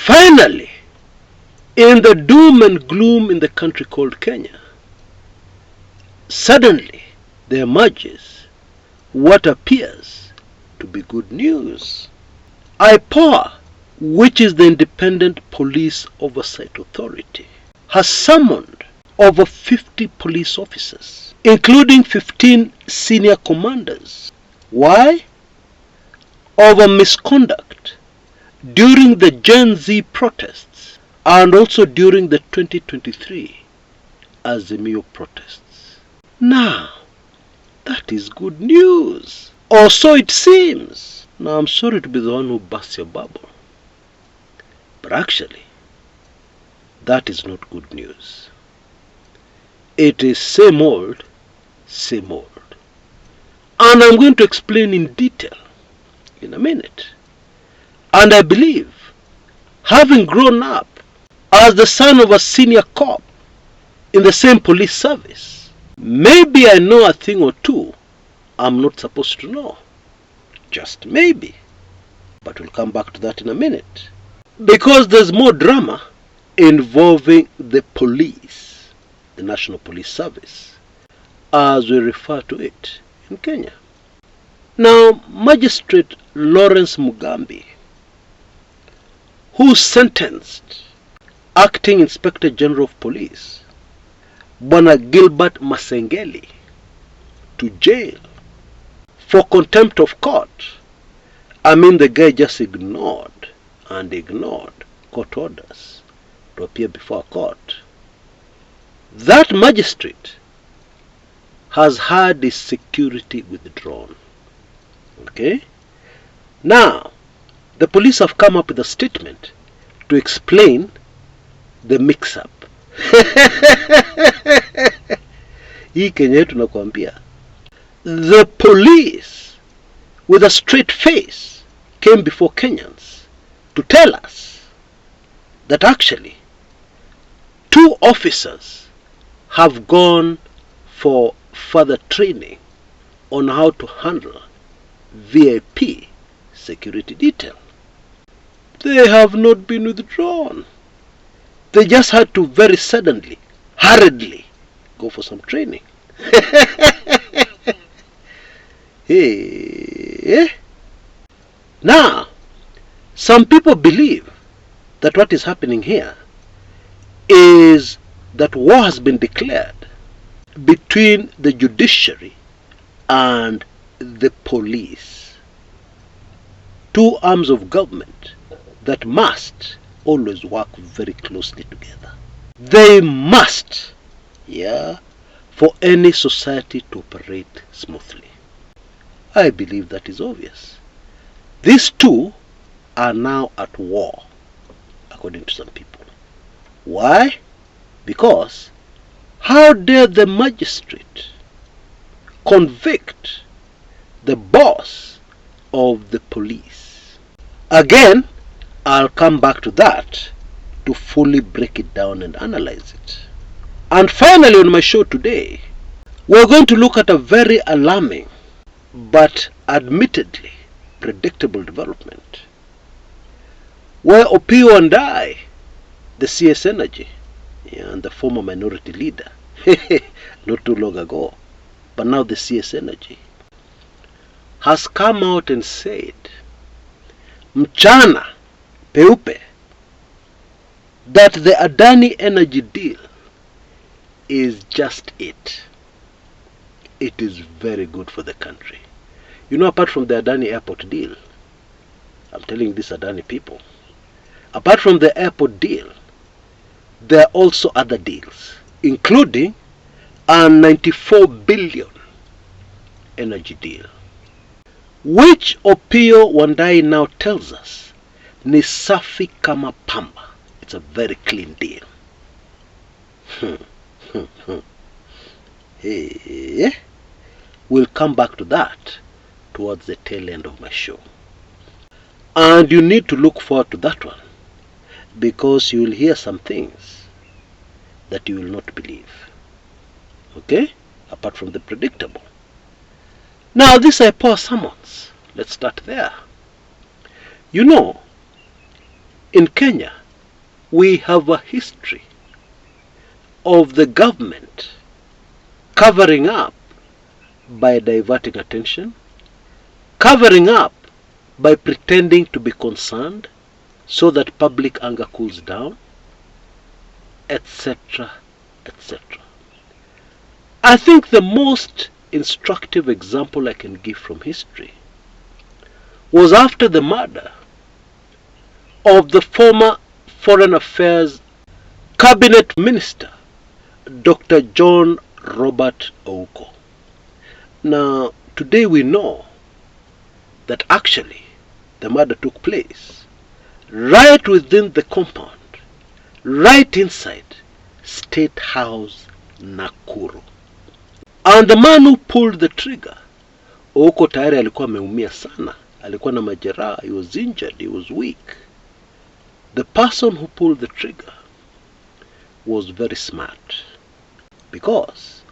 Finally, in the doom and gloom in the country called Kenya, suddenly there emerges what appears to be good news. IPOA, which is the Independent Police Oversight Authority, has summoned over 50 police officers, including 15 senior commanders. Why? Over misconduct during the Gen Z protests and also during the 2023 Azimio protests. Now, that is good news. Or so it seems. Now, I'm sorry to be the one who bursts your bubble, but actually, that is not good news. It is same old, same old. And I'm going to explain in detail in a minute. And I believe, having grown up as the son of a senior cop in the same police service, maybe I know a thing or two I'm not supposed to know. Just maybe. But we'll come back to that in a minute. Because there's more drama involving the police, the National Police Service, as we refer to it in Kenya. Now, Magistrate Lawrence Mugambi, who sentenced Acting Inspector General of Police, Bwana Gilbert Masengeli, to jail for contempt of court. I mean, the guy just ignored court orders to appear before court. That magistrate has had his security withdrawn. Okay? Now, the police have come up with a statement to explain the mix-up. Hii Kenya yetu nakwambia. The police, with a straight face, came before Kenyans to tell us that actually 2 officers have gone for further training on how to handle VIP security detail. They have not been withdrawn. They just had to very suddenly, hurriedly, go for some training. Hey. Now, some people believe that what is happening here is that war has been declared between the judiciary and the police. 2 arms of government that must always work very closely together. They must, for any society to operate smoothly. I believe that is obvious. These 2 are now at war, according to some people. Why? Because how dare the magistrate convict the boss of the police? Again, I'll come back to that to fully break it down and analyze it. And finally, on my show today, we're going to look at a very alarming but admittedly predictable development, where Opiyo Wandayi, the CS Energy, and the former minority leader, not too long ago, but now the CS Energy, has come out and said, mchana peupe, that the Adani energy deal is just it. It is very good for the country. You know, apart from the Adani airport deal, I'm telling these Adani people, apart from the airport deal, there are also other deals, including a 94 billion energy deal, which Opiyo Wandayi now tells us ni safi kama pamba. It's a very clean deal. Hey, we'll come back to that towards the tail end of my show. And you need to look forward to that one, because you will hear some things that you will not believe. Okay? Apart from the predictable. Now, this IPOA summons. Let's start there. You know, in Kenya, we have a history of the government covering up by diverting attention, covering up by pretending to be concerned so that public anger cools down, etc., etc. I think the most instructive example I can give from history was after the murder of the former Foreign Affairs Cabinet Minister, Dr. John Robert Ouko. Now, today we know that actually the murder took place right within the compound, right inside State House, Nakuru. And the man who pulled the trigger, Ouko tayari alikuwa ameumia sana, alikuwa na majeraha, he was injured, he was weak. The person who pulled the trigger was very smart, because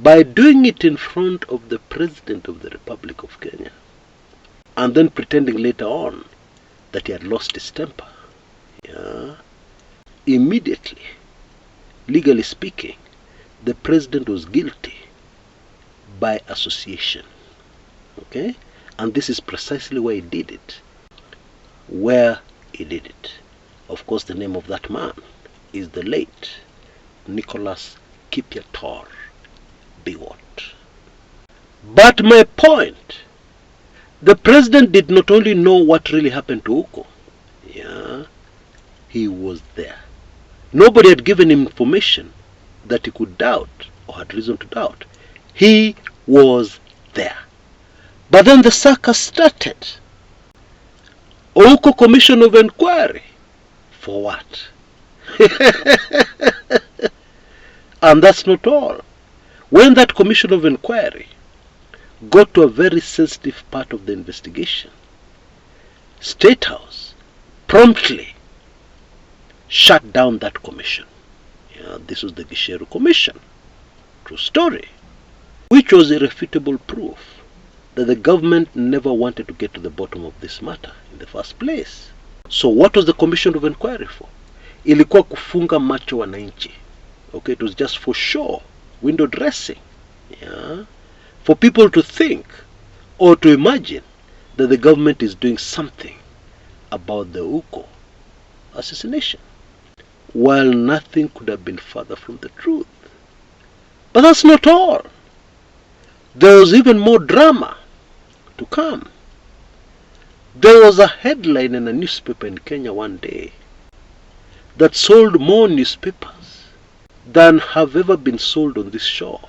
by doing it in front of the President of the Republic of Kenya, and then pretending later on that he had lost his temper, immediately, legally speaking, the President was guilty by association. Okay? And this is precisely why he did it. Where he did it. Of course, the name of that man is the late Nicholas Kipyator Biwott. But my point, the President did not only know what really happened to Ouko. He was there. Nobody had given him information that he could doubt or had reason to doubt. He was there. But then the circus started. Ouko Commission of Inquiry. For what? And that's not all. When that Commission of Inquiry got to a very sensitive part of the investigation, State House promptly shut down that commission. This was the Judiciary Commission. True story. Which was irrefutable proof that the government never wanted to get to the bottom of this matter in the first place. So what was the Commission of Inquiry for? Ilikuwa kufunga macho wananchi. Okay, it was just for show, window dressing. For people to think or to imagine that the government is doing something about the Ouko assassination, while nothing could have been further from the truth. But that's not all. There was even more drama to come. There was a headline in a newspaper in Kenya one day that sold more newspapers than have ever been sold on this shore.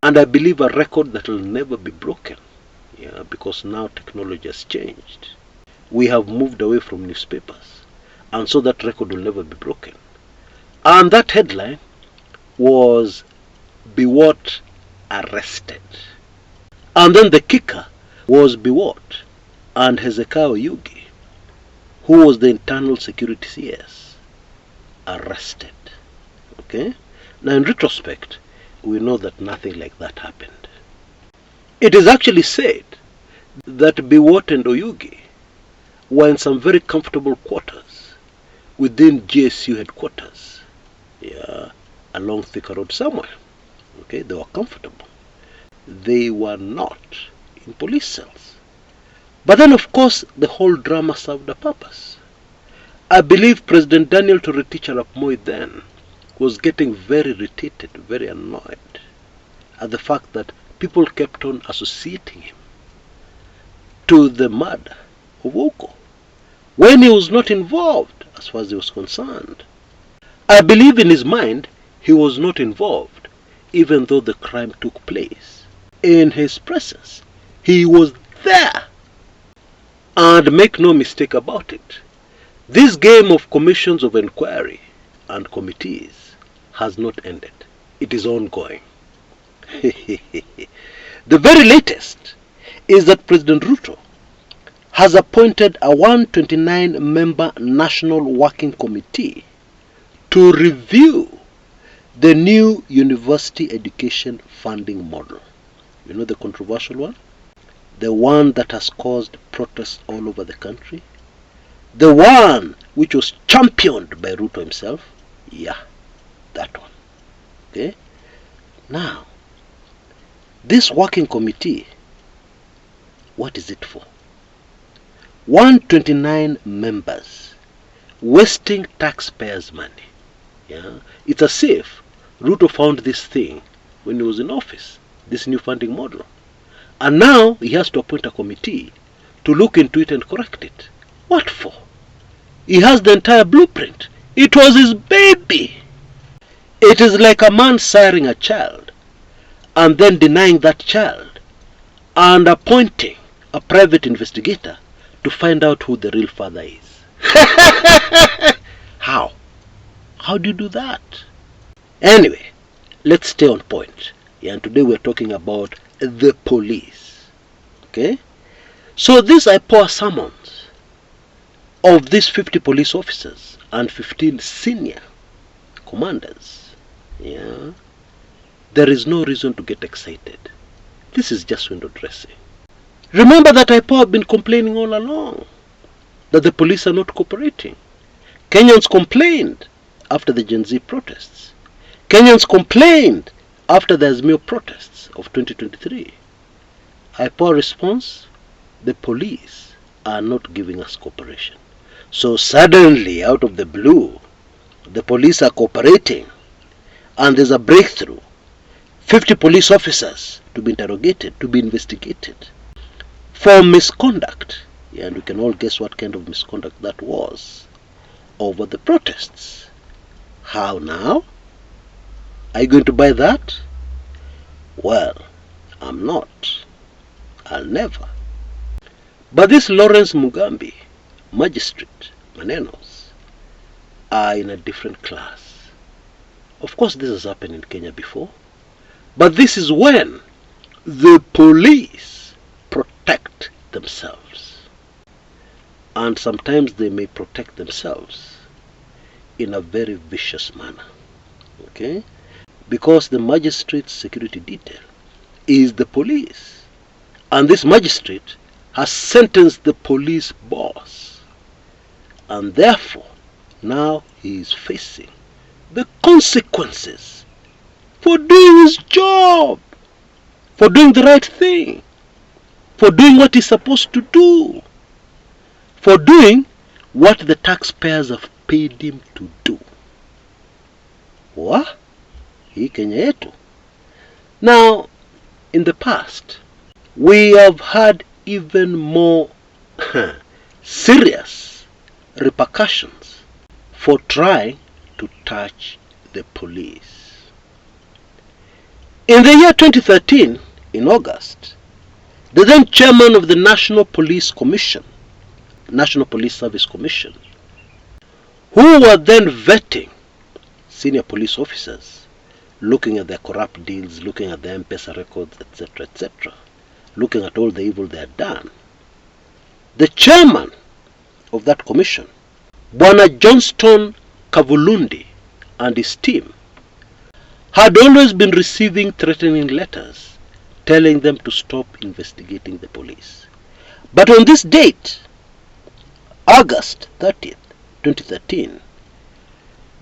And I believe a record that will never be broken. Because now technology has changed. We have moved away from newspapers. And so that record will never be broken. And that headline was Biwott arrested. And then the kicker was Biwott and Hezekiah Oyugi, who was the internal security CS, arrested. Okay? Now in retrospect, we know that nothing like that happened. It is actually said that Biwott and Oyugi were in some very comfortable quarters within GSU headquarters, along Thika Road somewhere. Okay, they were comfortable. They were not in police cells. But then, of course, the whole drama served a purpose. I believe President Daniel Toroitich arap Moi then was getting very irritated, very annoyed at the fact that people kept on associating him to the murder of Ouko when he was not involved as far as he was concerned. I believe in his mind he was not involved, even though the crime took place in his presence. He was there. And make no mistake about it, this game of commissions of inquiry and committees has not ended. It is ongoing. The very latest is that President Ruto has appointed a 129-member National Working Committee to review the new university education funding model. You know, the controversial one? The one that has caused protests all over the country. The one which was championed by Ruto himself. Yeah, that one. Okay. Now, this working committee, what is it for? 129 members wasting taxpayers' money. Yeah, it's as if Ruto found this thing when he was in office, this new funding model, and now he has to appoint a committee to look into it and correct it. What for? He has the entire blueprint. It was his baby. It is like a man siring a child and then denying that child and appointing a private investigator to find out who the real father is. How? How do you do that? Anyway, let's stay on point. Yeah, and today we're talking about the police. Okay? So this IPOA summons of these 50 police officers and 15 senior commanders. Yeah. There is no reason to get excited. This is just window dressing. Remember that IPOA have been complaining all along that the police are not cooperating. Kenyans complained after the Gen Z protests. Kenyans complained after the Azimio protests of 2023. IPOA response, the police are not giving us cooperation. So suddenly, out of the blue, the police are cooperating and there's a breakthrough. 50 police officers to be interrogated, to be investigated for misconduct. Yeah, and we can all guess what kind of misconduct that was over the protests. How now? Are you going to buy that? Well, I'm not. I'll never. But this Lawrence Mugambi, Magistrate, Manenos, are in a different class. Of course, this has happened in Kenya before. But this is when the police protect themselves. And sometimes they may protect themselves in a very vicious manner. Okay? Because the magistrate's security detail is the police. And this magistrate has sentenced the police boss. And therefore, now he is facing the consequences for doing his job, for doing the right thing, for doing what he's supposed to do, for doing what the taxpayers have paid him to do. What? Hii Kenya yetu. Now, in the past, we have had even more serious repercussions for trying to touch the police. In the year 2013, in August, the then chairman of the National Police Commission, National Police Service Commission, who were then vetting senior police officers, looking at their corrupt deals, looking at their Mpesa records, etc., looking at all the evil they had done, the chairman of that commission, Bwana Johnston Kavulundi and his team, had always been receiving threatening letters telling them to stop investigating the police. But on this date, August 30th, 2013,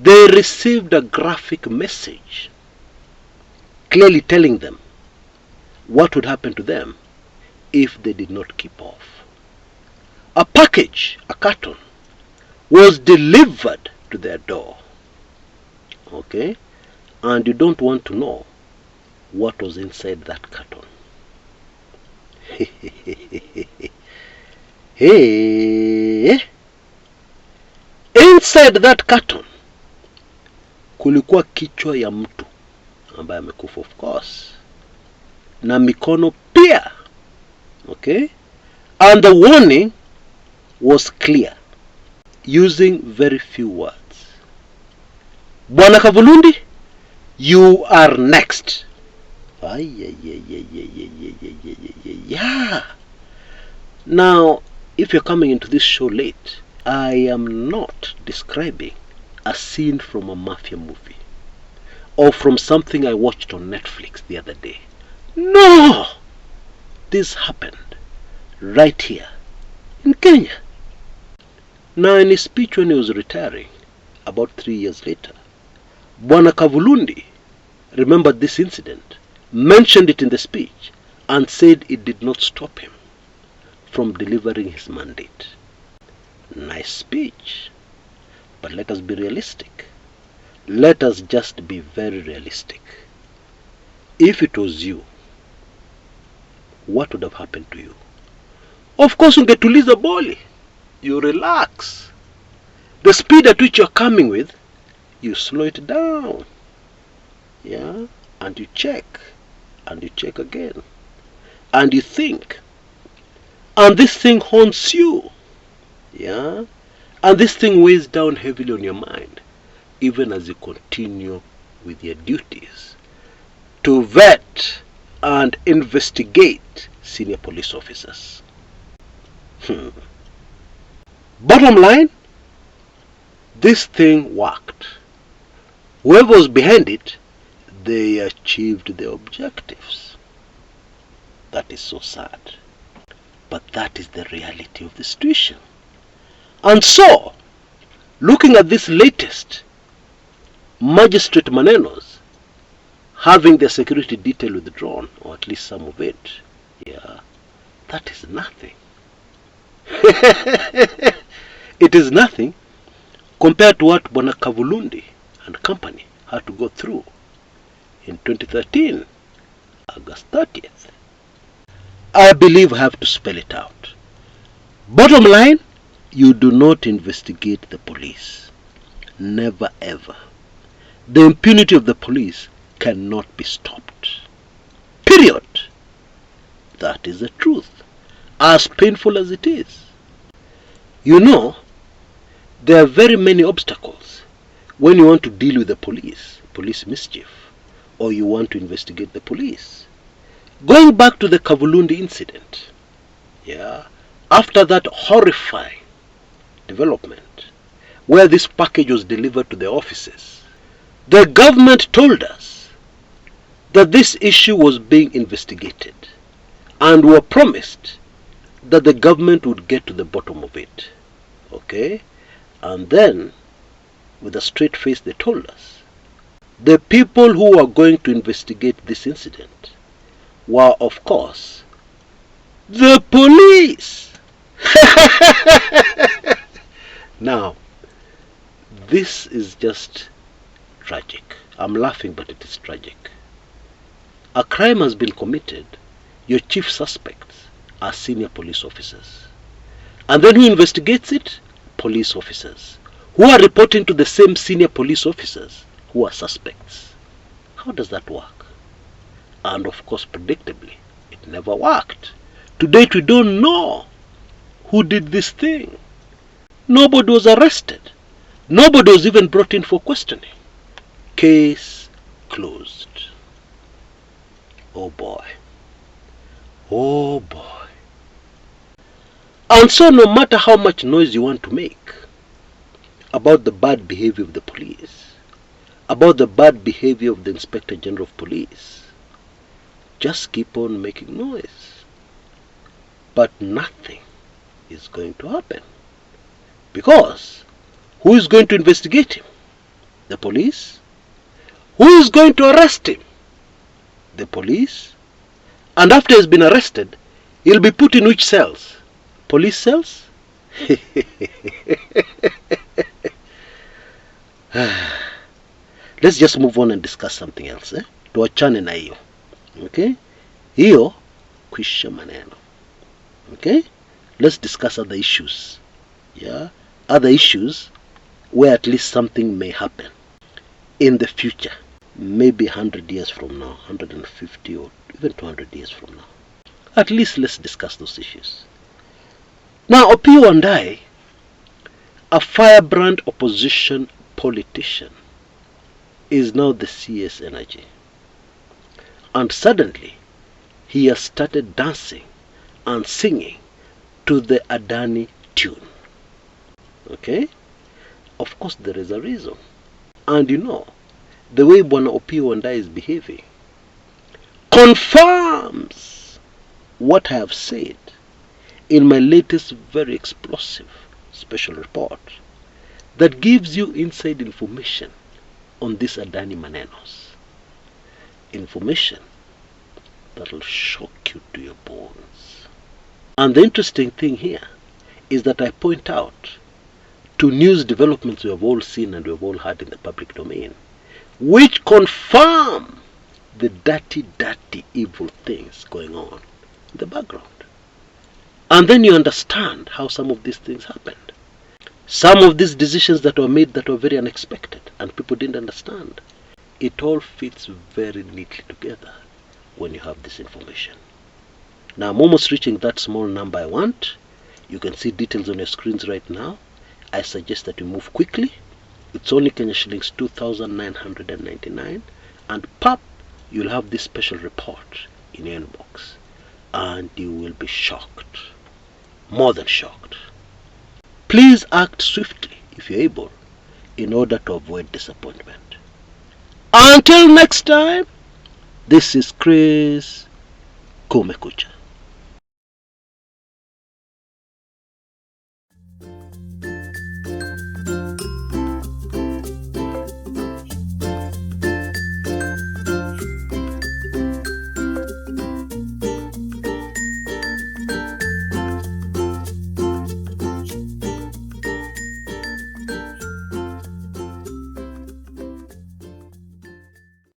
they received a graphic message clearly telling them what would happen to them if they did not keep off. A package, a carton, was delivered to their door. Okay? And you don't want to know what was inside that carton. Hey, inside that carton kulikuwa kichwa ya mtu ambaye amekufa, of course, na mikono pia. Okay? And the warning was clear, using very few words. Bwana Kavulundi, you are next. Yeah. Now, if you're coming into this show late, I am not describing a scene from a mafia movie or from something I watched on Netflix the other day. No! This happened right here in Kenya. Now, in his speech when he was retiring, about 3 years later, Bwana Kavulundi remembered this incident, mentioned it in the speech, and said it did not stop him from delivering his mandate. Nice speech, but let us be realistic. Let us just be very realistic. If it was you, what would have happened to you? Of course, ungetuliza boli. You relax. The speed at which you're coming with, you slow it down. Yeah? And you check. And you check again. And you think. And this thing haunts you. Yeah? And this thing weighs down heavily on your mind, even as you continue with your duties to vet and investigate senior police officers. Bottom line, this thing worked. Whoever was behind it, they achieved their objectives. That is so sad. But that is the reality of the situation. And so, looking at this latest Magistrate Manenos having their security detail withdrawn, or at least some of it, yeah, that is nothing. It is nothing compared to what Bwana Kavulundi and company had to go through in 2013, August 30th. I believe I have to spell it out. Bottom line, you do not investigate the police. Never ever. The impunity of the police cannot be stopped. Period. That is the truth, as painful as it is. You know, there are very many obstacles when you want to deal with the police mischief, or you want to investigate the police. Going back to the Kavulundi incident, yeah, after that horrifying development, where this package was delivered to the offices, the government told us that this issue was being investigated, and were promised that the government would get to the bottom of it. Okay? And then, with a straight face, they told us the people who are going to investigate this incident were, of course, the police. Now, this is just tragic. I'm laughing, but it is tragic. A crime has been committed. Your chief suspects are senior police officers. And then who investigates it? Police officers, who are reporting to the same senior police officers who are suspects. How does that work? And of course, predictably, it never worked. To date, we don't know who did this thing. Nobody was arrested. Nobody was even brought in for questioning. Case closed. Oh boy. Oh boy. And so no matter how much noise you want to make about the bad behavior of the police, about the bad behavior of the Inspector General of Police, just keep on making noise. But nothing is going to happen. Because who is going to investigate him? The police? Who is going to arrest him? The police? And after he's been arrested, he'll be put in which cells? Police cells? Let's just move on and discuss something else. Tuachane na hiyo. Okay? Hiyo kwisha maneno. Okay? Let's discuss other issues. Yeah? Other issues where at least something may happen in the future. Maybe 100 years from now, 150 or even 200 years from now. At least let's discuss those issues. Now, Opiyo Wandayi, a firebrand opposition politician, is now the CS Energy. And suddenly, he has started dancing and singing to the Adani tune. Okay? Of course, there is a reason. And you know, the way Bwana Opiyo Wandayi is behaving confirms what I have said in my latest very explosive special report that gives you inside information on this Adani Manenos. Information that will shock you to your bones. And the interesting thing here is that I point out to news developments we have all seen and we have all heard in the public domain, which confirm the dirty, evil things going on in the background. And then you understand how some of these things happened. Some of these decisions that were made that were very unexpected and people didn't understand. It all fits very neatly together when you have this information. Now I'm almost reaching that small number I want. You can see details on your screens right now. I suggest that you move quickly. It's only Kenya shillings 2,999, and pop, you'll have this special report in your inbox, and you will be shocked, more than shocked. Please act swiftly if you're able in order to avoid disappointment. Until next time, this is Chris Kumekucha.